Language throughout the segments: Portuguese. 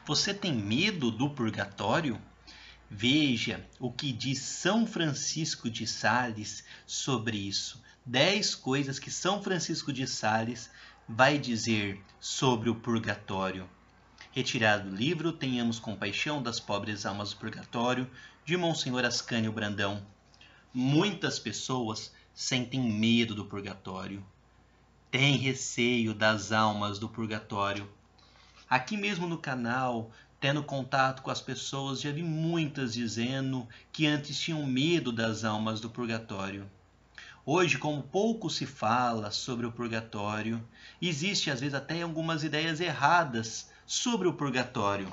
Você tem medo do purgatório? Veja o que diz São Francisco de Sales sobre isso. 10 coisas que São Francisco de Sales vai dizer sobre o purgatório. Retirado do livro Tenhamos Compaixão das Pobres Almas do Purgatório, de Monsenhor Ascânio Brandão. Muitas pessoas sentem medo do purgatório, têm receio das almas do purgatório. Aqui mesmo no canal, tendo contato com as pessoas, já vi muitas dizendo que antes tinham medo das almas do purgatório. Hoje, como pouco se fala sobre o purgatório, existe às vezes até algumas ideias erradas sobre o purgatório.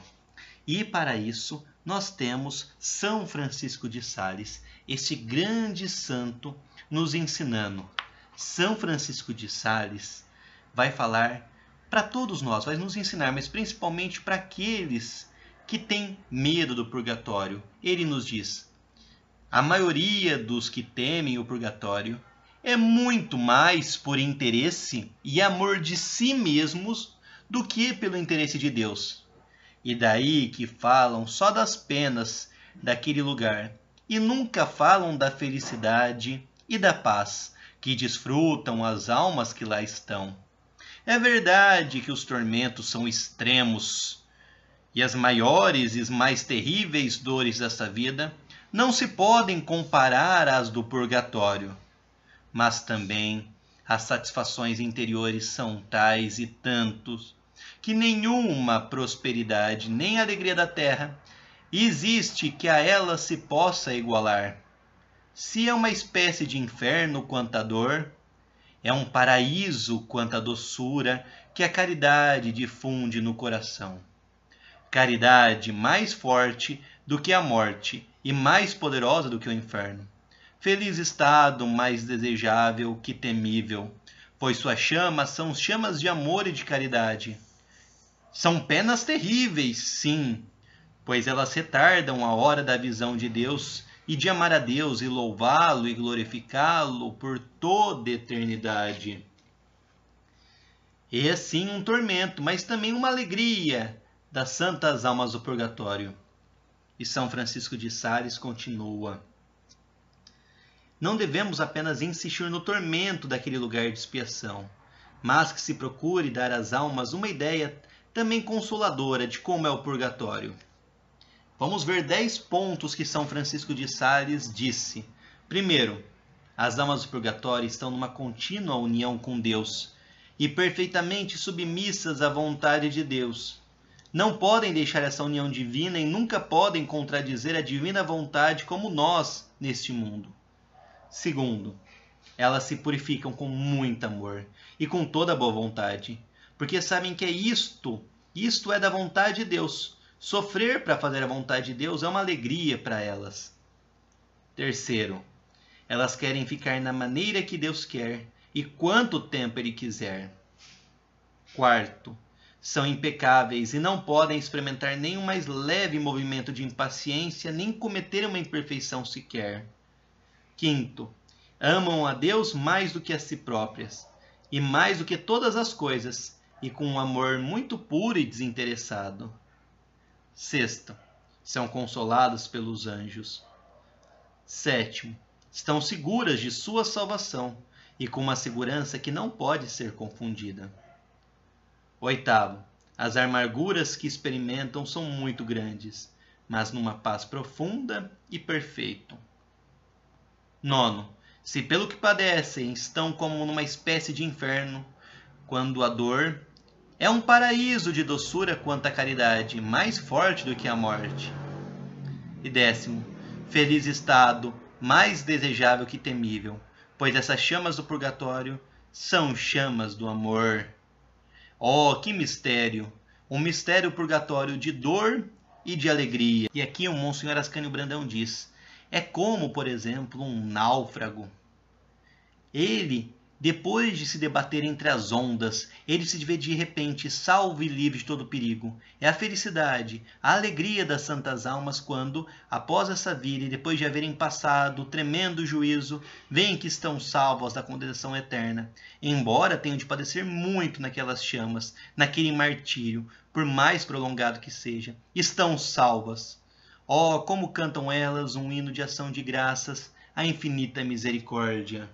E para isso, nós temos São Francisco de Sales, esse grande santo, nos ensinando. São Francisco de Sales vai falar para todos nós, vai nos ensinar, mas principalmente para aqueles que têm medo do purgatório. Ele nos diz: a maioria dos que temem o purgatório é muito mais por interesse e amor de si mesmos do que pelo interesse de Deus. E daí que falam só das penas daquele lugar e nunca falam da felicidade e da paz que desfrutam as almas que lá estão. É verdade que os tormentos são extremos e as maiores e mais terríveis dores desta vida não se podem comparar às do purgatório, mas também as satisfações interiores são tais e tantos que nenhuma prosperidade nem alegria da terra existe que a ela se possa igualar. Se é uma espécie de inferno quanto à dor, é um paraíso quanto à doçura que a caridade difunde no coração. Caridade mais forte do que a morte e mais poderosa do que o inferno. Feliz estado mais desejável que temível, pois suas chamas são chamas de amor e de caridade. São penas terríveis, sim, pois elas retardam a hora da visão de Deus e de amar a Deus e louvá-lo e glorificá-lo por toda a eternidade. É sim um tormento, mas também uma alegria das santas almas do purgatório. E São Francisco de Sales continua: não devemos apenas insistir no tormento daquele lugar de expiação, mas que se procure dar às almas uma ideia também consoladora de como é o purgatório. Vamos ver 10 pontos que São Francisco de Sales disse. Primeiro, as almas do purgatório estão numa contínua união com Deus e perfeitamente submissas à vontade de Deus. Não podem deixar essa união divina e nunca podem contradizer a divina vontade como nós neste mundo. Segundo, elas se purificam com muito amor e com toda boa vontade, porque sabem que isto é da vontade de Deus. Sofrer para fazer a vontade de Deus é uma alegria para elas. Terceiro, elas querem ficar na maneira que Deus quer e quanto tempo Ele quiser. Quarto, são impecáveis e não podem experimentar nem o mais leve movimento de impaciência, nem cometer uma imperfeição sequer. Quinto, amam a Deus mais do que a si próprias, e mais do que todas as coisas, e com um amor muito puro e desinteressado. Sexto, são consoladas pelos anjos. Sétimo, estão seguras de sua salvação, e com uma segurança que não pode ser confundida. Oitavo, as amarguras que experimentam são muito grandes, mas numa paz profunda e perfeita. Nono, se pelo que padecem estão como numa espécie de inferno, quando a dor é um paraíso de doçura quanto a caridade, mais forte do que a morte. E décimo, feliz estado, mais desejável que temível, pois essas chamas do purgatório são chamas do amor. Oh, que mistério! Um mistério purgatório de dor e de alegria. E aqui o Monsenhor Ascânio Brandão diz: é como, por exemplo, um náufrago. Ele, depois de se debater entre as ondas, ele se vê de repente salvo e livre de todo perigo. É a felicidade, a alegria das santas almas quando, após essa vida e depois de haverem passado o tremendo juízo, veem que estão salvos da condenação eterna, embora tenham de padecer muito naquelas chamas, naquele martírio, por mais prolongado que seja, estão salvas. Oh, como cantam elas um hino de ação de graças à infinita misericórdia!